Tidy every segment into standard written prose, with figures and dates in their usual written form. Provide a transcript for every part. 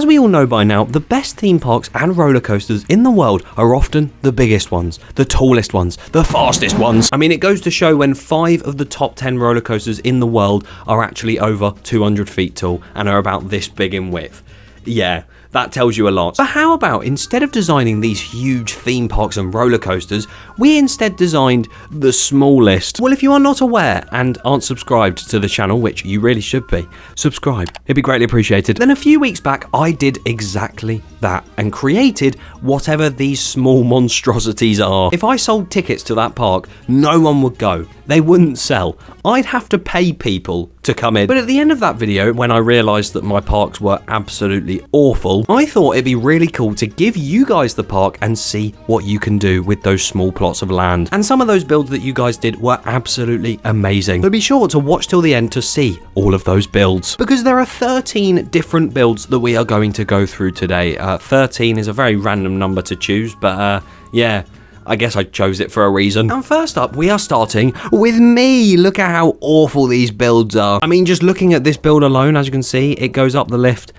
as we all know by now, the best theme parks and roller coasters in the world are often the biggest ones, the tallest ones, the fastest ones. I mean, it goes to show when 5 of the top 10 roller coasters in the world are actually over 200 feet tall and are about this big in width. Yeah, that tells you a lot. So how about, instead of designing these huge theme parks and roller coasters, we instead designed the smallest? Well, if you are not aware and aren't subscribed to the channel, which you really should be, subscribe. It'd be greatly appreciated. Then a few weeks back, I did exactly that and created whatever these small monstrosities are. If I sold tickets to that park, no one would go. They wouldn't sell. I'd have to pay people to come in. But at the end of that video, when I realised that my parks were absolutely awful, I thought it'd be really cool to give you guys the park and see what you can do with those small plots of land. And some of those builds that you guys did were absolutely amazing. So be sure to watch till the end to see all of those builds, because there are 13 different builds that we are going to go through today. 13 is a very random number to choose, but yeah, I guess I chose it for a reason. And first up, we are starting with me. Look at how awful these builds are. I mean, just looking at this build alone, as you can see, it goes up the lift.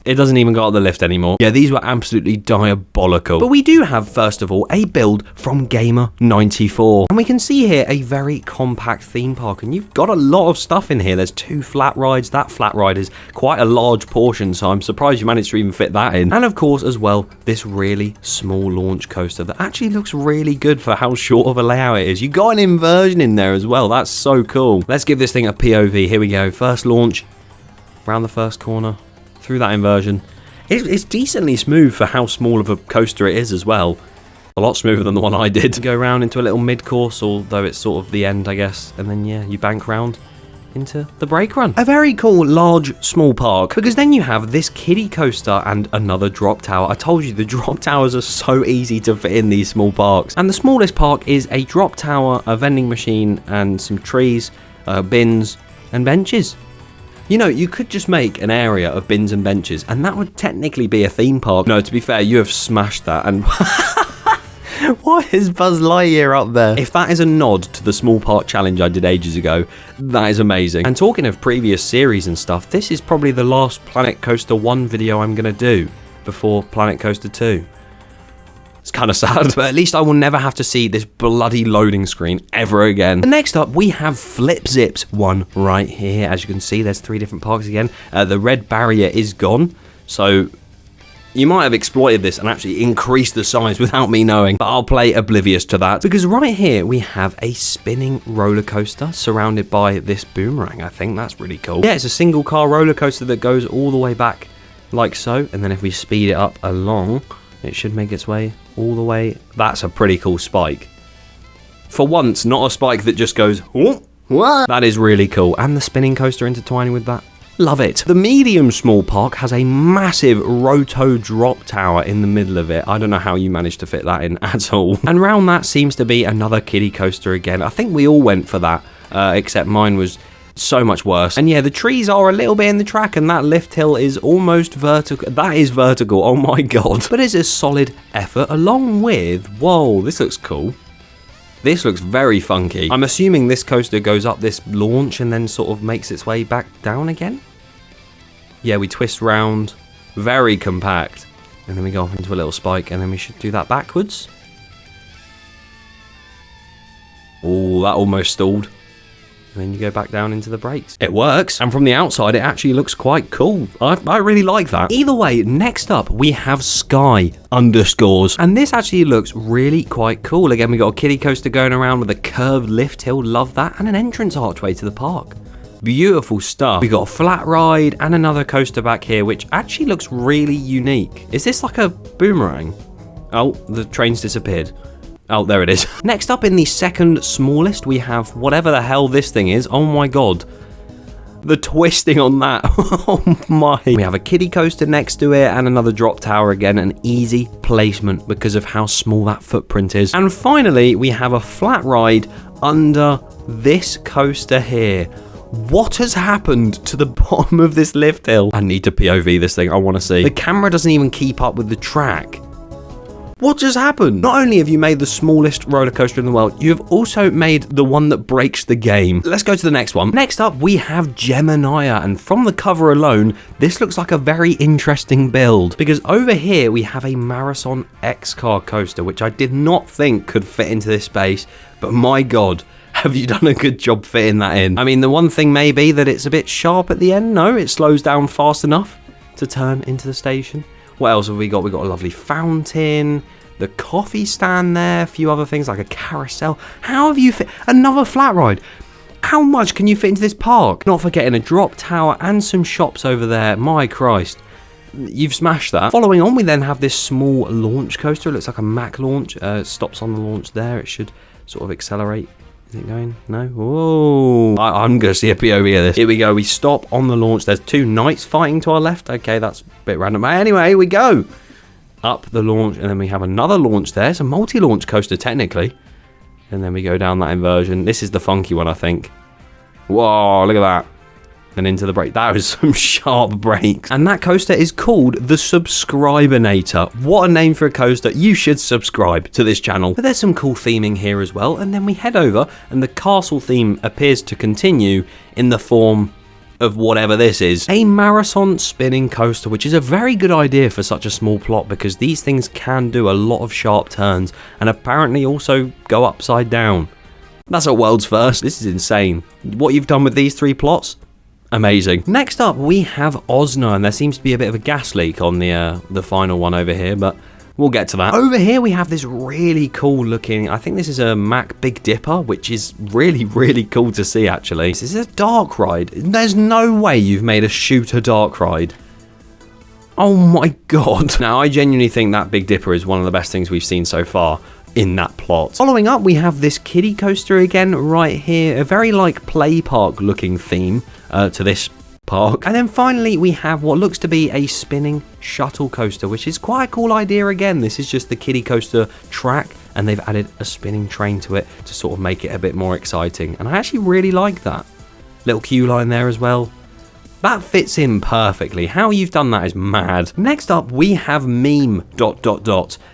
It doesn't even go up the lift anymore. Yeah, these were absolutely diabolical. But we do have, first of all, a build from Gamer94. And we can see here a very compact theme park. And you've got a lot of stuff in here. There's 2 flat rides. That flat ride is quite a large portion, so I'm surprised you managed to even fit that in. And of course, as well, this really small launch coaster that actually looks really good for how short of a layout it is. You got an inversion in there as well. That's so cool. Let's give this thing a POV. Here we go. First launch, round the first corner, through that inversion. It's decently smooth for how small of a coaster it is as well. A lot smoother than the one I did. Go around into a little mid-course, although it's sort of the end, I guess. And then, yeah, you bank round into the brake run. A very cool, large, small park, because then you have this kiddie coaster and another drop tower. I told you, the drop towers are so easy to fit in these small parks. And the smallest park is a drop tower, a vending machine, and some trees, bins, and benches. You know, you could just make an area of bins and benches, and that would technically be a theme park. No, to be fair, you have smashed that, and why is Buzz Lightyear up there? If that is a nod to the small park challenge I did ages ago, that is amazing. And talking of previous series and stuff, this is probably the last Planet Coaster 1 video I'm going to do before Planet Coaster 2. It's kind of sad, but at least I will never have to see this bloody loading screen ever again. And next up, we have Flip Zip's one right here. As you can see, there's 3 different parks again. The red barrier is gone, so you might have exploited this and actually increased the size without me knowing, but I'll play oblivious to that. Because right here, we have a spinning roller coaster surrounded by this boomerang. I think that's really cool. Yeah, it's a single car roller coaster that goes all the way back like so, and then if we speed it up along, it should make its way all the way. That's a pretty cool spike. For once, not a spike that just goes, oh, what? That is really cool. And the spinning coaster intertwining with that. Love it. The medium small park has a massive roto drop tower in the middle of it. I don't know how you managed to fit that in at all. And round that seems to be another kiddie coaster again. I think we all went for that, except mine was so much worse. And yeah, the trees are a little bit in the track, and that lift hill is almost vertical. That is vertical, oh my god. But it's a solid effort, along with, whoa, this looks cool. This looks very funky. I'm assuming this coaster goes up this launch and then sort of makes its way back down again. Yeah, we twist round, very compact, and then we go off into a little spike, and then we should do that backwards. Oh, that almost stalled. And then you go back down into the brakes. It works, and from the outside, it actually looks quite cool. I really like that. Either way, next up, we have Sky underscores. And this actually looks really quite cool. Again, we got a kiddie coaster going around with a curved lift hill, love that, and an entrance archway to the park. Beautiful stuff. We got a flat ride and another coaster back here, which actually looks really unique. Is this like a boomerang? Oh, the train's disappeared. Oh, there it is. Next up in the second smallest, we have whatever the hell this thing is. Oh my god. The twisting on that. Oh my. We have a kiddie coaster next to it and another drop tower again. An easy placement because of how small that footprint is. And finally, we have a flat ride under this coaster here. What has happened to the bottom of this lift hill? I need to POV this thing. I want to see. The camera doesn't even keep up with the track. What just happened? Not only have you made the smallest roller coaster in the world, you have also made the one that breaks the game. Let's go to the next one. Next up, we have Gemini, and from the cover alone, this looks like a very interesting build, because over here we have a Marathon X-Car coaster, which I did not think could fit into this space, but my God, have you done a good job fitting that in? I mean, the one thing may be that it's a bit sharp at the end. No, it slows down fast enough to turn into the station. What else have we got? We've got a lovely fountain, the coffee stand there, a few other things like a carousel. How have you fit another flat ride? How much can you fit into this park? Not forgetting a drop tower and some shops over there. My Christ. You've smashed that. Following on, we then have this small launch coaster. It looks like a Mac launch. It stops on the launch there. It should sort of accelerate. Is it going? No? Whoa. I'm going to see a POV of this. Here we go. We stop on the launch. There's two knights fighting to our left. Okay, that's a bit random. Anyway, here we go. Up the launch, and then we have another launch there. It's a multi-launch coaster, technically. And then we go down that inversion. This is the funky one, I think. Whoa, look at that. And into the brake. That was some sharp brakes. And that coaster is called the Subscribinator. What a name for a coaster. You should subscribe to this channel. But there's some cool theming here as well. And then we head over, and the castle theme appears to continue in the form of whatever this is. A marathon spinning coaster, which is a very good idea for such a small plot, because these things can do a lot of sharp turns and apparently also go upside down. That's a world's first. This is insane. What you've done with these three plots, amazing. Next up, we have Osna, and there seems to be a bit of a gas leak on the final one over here, but we'll get to that. Over here, we have this really cool looking, I think this is a Mack Big Dipper, which is really, really cool to see, actually. This is a dark ride. There's no way you've made a shooter dark ride. Oh my God. Now, I genuinely think that Big Dipper is one of the best things we've seen so far in that plot. Following up, we have this kiddie coaster again right here. A very like play park looking theme to this park. And then finally, we have what looks to be a spinning shuttle coaster, which is quite a cool idea again. This is just the kiddie coaster track, and they've added a spinning train to it to sort of make it a bit more exciting. And I actually really like that. Little queue line there as well. That fits in perfectly. How you've done that is mad. Next up, we have Meme ...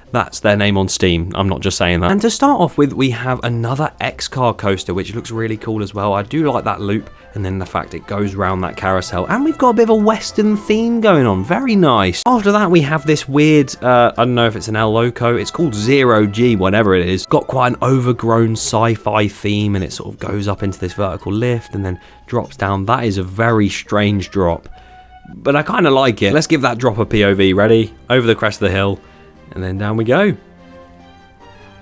That's their name on Steam. I'm not just saying that. And to start off with, we have another X-Car coaster, which looks really cool as well. I do like that loop, and then the fact it goes around that carousel. And we've got a bit of a Western theme going on. Very nice. After that, we have this weird, I don't know if it's an El Loco. It's called Zero G, whatever it is. Got quite an overgrown sci-fi theme, and it sort of goes up into this vertical lift and then drops down. That is a very strange drop, but I kind of like it. Let's give that drop a POV. Ready? Over the crest of the hill. And then down we go.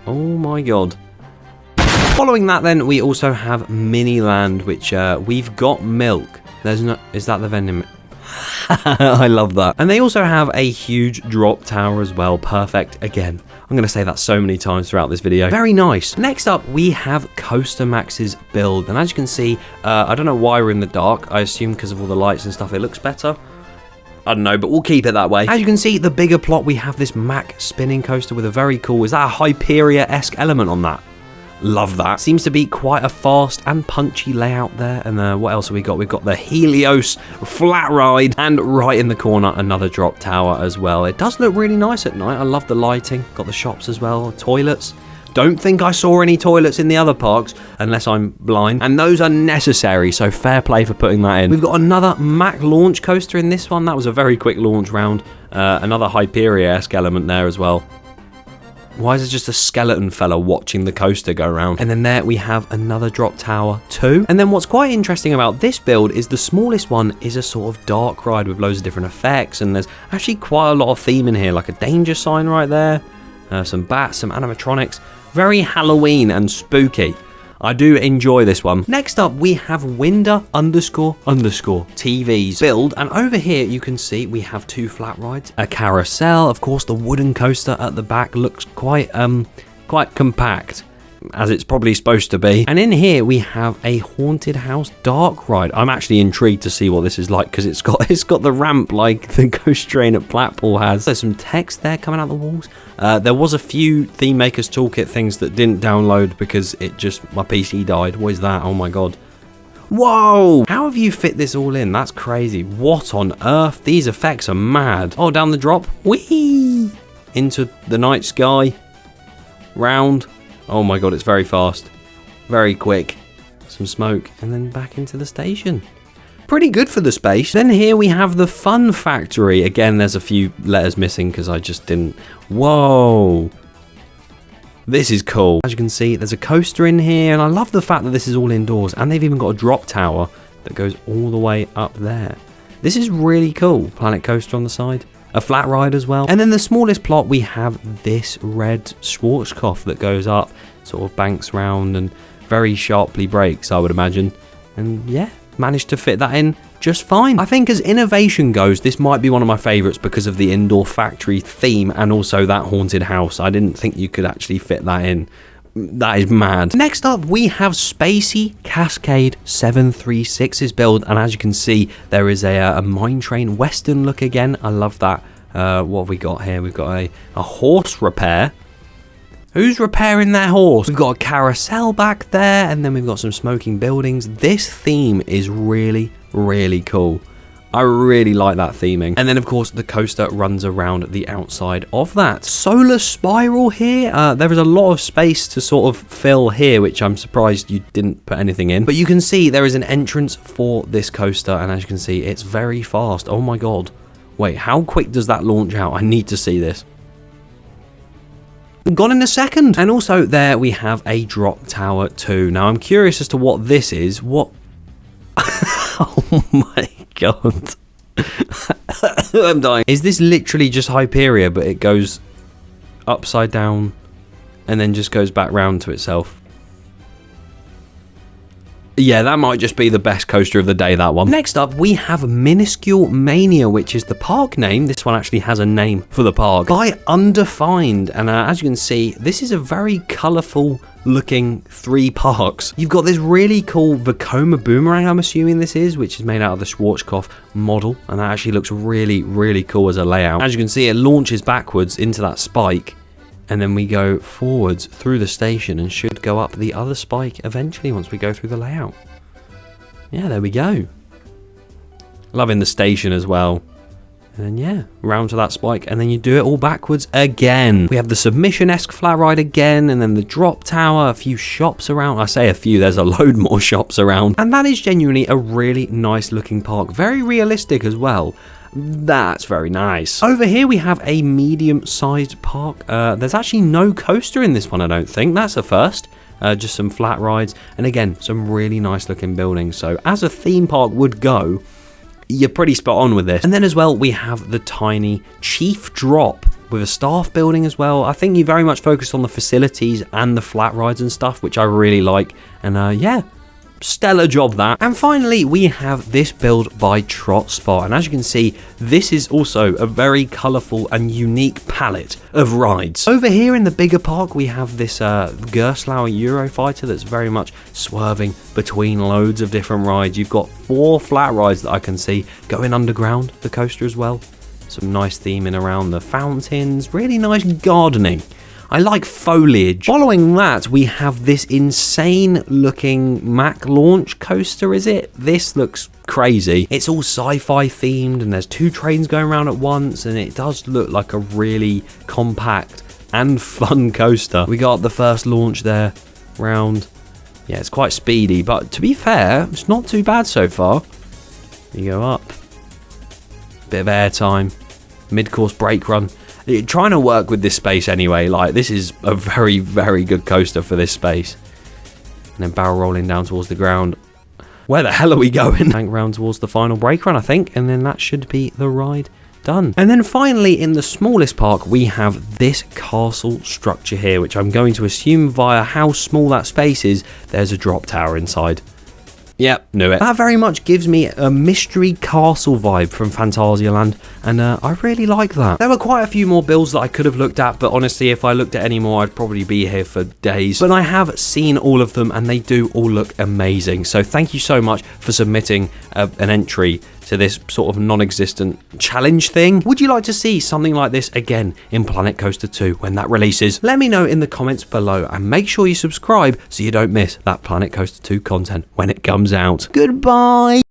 Oh my God. Following that then, we also have Miniland, which we've got milk. There's no... Is that the vending... I love that. And they also have a huge drop tower as well. Perfect. Again, I'm going to say that so many times throughout this video. Very nice. Next up, we have Coaster Max's build. And as you can see, I don't know why we're in the dark. I assume because of all the lights and stuff, it looks better. I don't know, but we'll keep it that way. As you can see, the bigger plot, we have this Mack spinning coaster with a very cool... Is that a Hyperia-esque element on that? Love that. Seems to be quite a fast and punchy layout there. And what else have we got? We've got the Helios flat ride. And right in the corner, another drop tower as well. It does look really nice at night. I love the lighting. Got the shops as well. Toilets. Don't think I saw any toilets in the other parks, unless I'm blind. And those are necessary, so fair play for putting that in. We've got another Mack launch coaster in this one. That was a very quick launch round. Another Hyperia-esque element there as well. Why is it just a skeleton fella watching the coaster go around? And then there we have another drop tower too. And then what's quite interesting about this build is the smallest one is a sort of dark ride with loads of different effects. And there's actually quite a lot of theme in here, like a danger sign right there. Some bats, some animatronics. Very Halloween and spooky. I do enjoy this one. Next up, we have Winder _ TV's build. And over here, you can see we have two flat rides. A carousel. Of course, the wooden coaster at the back looks quite compact, as it's probably supposed to be. And in here we have a haunted house dark ride. I'm actually intrigued to see what this is like, because it's got the ramp like the Ghost Train at Blackpool has. There's some text there coming out the walls. There was a few Theme Makers Toolkit things that didn't download because my PC died. What is that? Oh my God. Whoa! How have you fit this all in? That's crazy. What on earth? These effects are mad. Oh, down the drop. Whee! into the night sky, round. Oh my god, it's very fast, very quick. Some smoke, and then back into the station. Pretty good for the space. Then here we have the Fun Factory. Again, there's a few letters missing because I just didn't. Whoa. This is cool. As you can see, there's a coaster in here, and I love the fact that this is all indoors, and they've even got a drop tower that goes all the way up there. This is really cool. Planet coaster on the side. A flat ride as well. And then the smallest plot, we have this red Schwarzkopf that goes up, sort of banks round and very sharply brakes, I would imagine. And yeah, managed to fit that in just fine. I think as innovation goes, this might be one of my favorites because of the indoor factory theme and also that haunted house. I didn't think you could actually fit that in. That is mad. Next up, we have Spacey Cascade 736's build, and as you can see, there is a mine train western look again. I love that. What have we got here? We've got a horse repair. Who's repairing their horse? We've got a carousel back there, and then we've got some smoking buildings. This theme is really, really cool. I really like that theming. And then, of course, the coaster runs around the outside of that. Solar spiral here. There is a lot of space to sort of fill here, which I'm surprised you didn't put anything in. But you can see there is an entrance for this coaster, and as you can see, it's very fast. Oh my god. Wait, how quick does that launch out? I need to see this. Gone in a second. And also there we have a drop tower too. Now I'm curious as to what this is. What? Oh my god. I'm dying. Is this literally just Hyperia, but it goes upside down and then just goes back round to itself? Yeah, that might just be the best coaster of the day, that one. Next up, we have Minuscule Mania, which is the park name. This one actually has a name for the park. By Undefined. And as you can see, this is a very colourful looking 3 parks. You've got this really cool Vekoma boomerang, I'm assuming this is, which is made out of the Schwarzkopf model. And that actually looks really, really cool as a layout. As you can see, it launches backwards into that spike. And then we go forwards through the station and should go up the other spike eventually once we go through the layout. Yeah, there we go. Loving the station as well. And then, yeah, round to that spike, and then you do it all backwards again. We have the Submission-esque flat ride again, and then the drop tower, a few shops around. I say a few, there's a load more shops around. And that is genuinely a really nice looking park. Very realistic as well. That's very nice. Over here we have a medium-sized park. There's actually no coaster in this one, I don't think. That's a first. Just some flat rides. And again, some really nice looking buildings. So as a theme park would go, you're pretty spot on with this. And then as well, we have the tiny Chief Drop with a staff building as well. I think you very much focused on the facilities and the flat rides and stuff, which I really like. And yeah. Stellar job that. And finally we have this build by Trot Spot, and as you can see, this is also a very colourful and unique palette of rides. Over here in the bigger park we have this Gerstlauer Eurofighter that's very much swerving between loads of different rides. You've got 4 flat rides that I can see going underground the coaster as well. Some nice theming around the fountains, really nice gardening. I like foliage. Following that, we have this insane looking Mac launch coaster, is it? This looks crazy. It's all sci-fi themed and there's 2 trains going around at once, and it does look like a really compact and fun coaster. We got the first launch there, round. Yeah, it's quite speedy, but to be fair, it's not too bad so far. You go up. Bit of airtime. Mid-course brake run. Trying to work with this space anyway, like this is a very, very good coaster for this space. And then barrel rolling down towards the ground. Where the hell are we going? Bank round towards the final brake run, I think, and then that should be the ride done. And then finally, in the smallest park, we have this castle structure here, which I'm going to assume via how small that space is, there's a drop tower inside. Yep, knew it. That very much gives me a mystery castle vibe from Phantasialand, and I really like that. There were quite a few more builds that I could have looked at, but honestly, if I looked at any more, I'd probably be here for days. But I have seen all of them, and they do all look amazing. So thank you so much for submitting an entry to this sort of non-existent challenge thing. Would you like to see something like this again in Planet Coaster 2 when that releases? Let me know in the comments below, and make sure you subscribe so you don't miss that Planet Coaster 2 content when it comes out. Goodbye!